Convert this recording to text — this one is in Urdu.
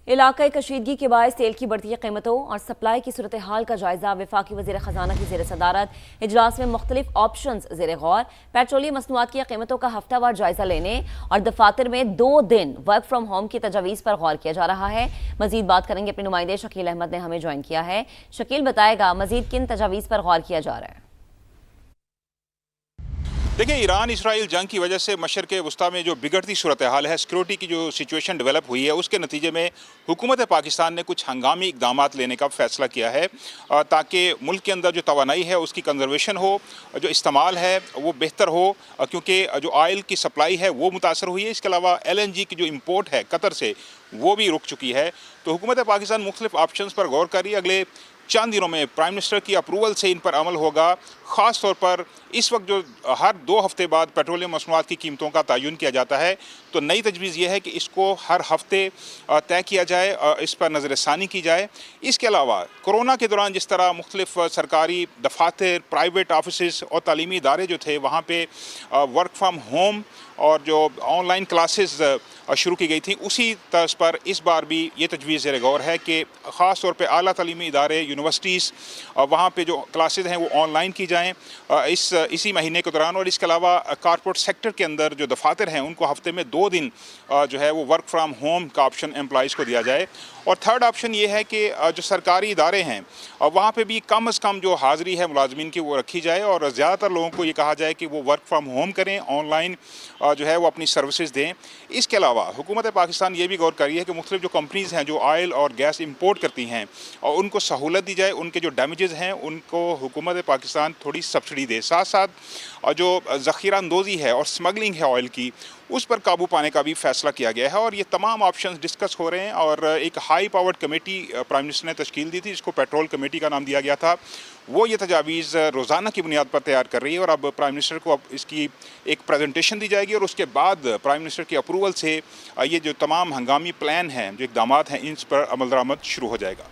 علاقائی کشیدگی کے باعث تیل کی بڑھتی قیمتوں اور سپلائی کی صورتحال کا جائزہ وفاقی وزیر خزانہ کی زیر صدارت اجلاس میں مختلف آپشنز زیر غور پیٹرولیم مصنوعات کی قیمتوں کا ہفتہ وار جائزہ لینے اور دفاتر میں 2 دن ورک فرام ہوم کی تجاویز پر غور کیا جا رہا ہے۔ مزید بات کریں گے اپنے نمائندے شکیل احمد نے ہمیں جوائن کیا ہے۔ شکیل بتائے گا مزید کن تجاویز پر غور کیا جا رہا ہے؟ دیکھیں، ایران اسرائیل جنگ کی وجہ سے مشرق وسطیٰ میں جو بگڑتی صورتحال ہے، سیکورٹی کی جو سچویشن ڈیولپ ہوئی ہے، اس کے نتیجے میں حکومت پاکستان نے کچھ ہنگامی اقدامات لینے کا فیصلہ کیا ہے تاکہ ملک کے اندر جو توانائی ہے اس کی کنزرویشن ہو، جو استعمال ہے وہ بہتر ہو، کیونکہ جو آئل کی سپلائی ہے وہ متاثر ہوئی ہے۔ اس کے علاوہ LNG کی جو امپورٹ ہے قطر سے وہ بھی رک چکی ہے۔ تو حکومت پاکستان مختلف آپشنز پر غور کر رہی ہے۔ اگلے چند دنوں میں پرائم منسٹر کی اپروول سے ان پر عمل ہوگا۔ خاص طور پر اس وقت جو ہر 2 ہفتے بعد پیٹرولیم مصنوعات کی قیمتوں کا تعین کیا جاتا ہے، تو نئی تجویز یہ ہے کہ اس کو ہر ہفتے طے کیا جائے، اس پر نظر ثانی کی جائے۔ اس کے علاوہ کورونا کے دوران جس طرح مختلف سرکاری دفاتر، پرائیویٹ آفیسز اور تعلیمی ادارے جو تھے وہاں پہ ورک فرام ہوم اور جو آن لائن کلاسز شروع کی گئی تھی، اسی طرز پر اس بار بھی یہ تجویز زیر غور ہے کہ خاص طور پہ اعلیٰ تعلیمی ادارے، یونیورسٹیز، وہاں پہ جو کلاسز ہیں وہ آن لائن کی جائیں اسی مہینے کے دوران۔ اور اس کے علاوہ کارپوریٹ سیکٹر کے اندر جو دفاتر ہیں ان کو ہفتے میں 2 دن جو ہے وہ ورک فرام ہوم کا آپشن امپلائیز کو دیا جائے۔ اور تھرڈ آپشن یہ ہے کہ جو سرکاری ادارے ہیں وہاں پہ بھی کم از کم جو حاضری ہے ملازمین کی وہ رکھی جائے، اور زیادہ تر لوگوں کو یہ کہا جائے کہ وہ ورک فرام ہوم کریں، آن لائن جو ہے وہ اپنی سروسز دیں۔ اس کے علاوہ حکومت پاکستان یہ بھی غور کر رہی ہے کہ مختلف جو کمپنیز ہیں جو آئل اور گیس امپورٹ کرتی ہیں اور ان کو سہولت دی جائے، ان کے جو ڈیمیجز ہیں ان کو حکومت پاکستان تھوڑی سبسڈی دے۔ ساتھ ساتھ جو ذخیرہ اندوزی ہے اور سمگلنگ ہے آئل کی، اس پر قابو پانے کا بھی فیصلہ کیا گیا ہے۔ اور یہ تمام آپشنز ڈسکس ہو رہے ہیں، اور ایک high powered committee prime minister نے تشکیل دی تھی جس کو پیٹرول کمیٹی کا نام دیا گیا تھا۔ وہ یہ تجاویز روزانہ کی بنیاد پر تیار کر رہی ہے، اور اب پرائم منسٹر کو اس کی ایک پریزنٹیشن دی جائے گی، اور اس کے بعد پرائم منسٹر کی اپروول سے یہ جو تمام ہنگامی پلان ہیں، جو اقدامات ہیں، ان پر عمل درآمد شروع ہو جائے گا۔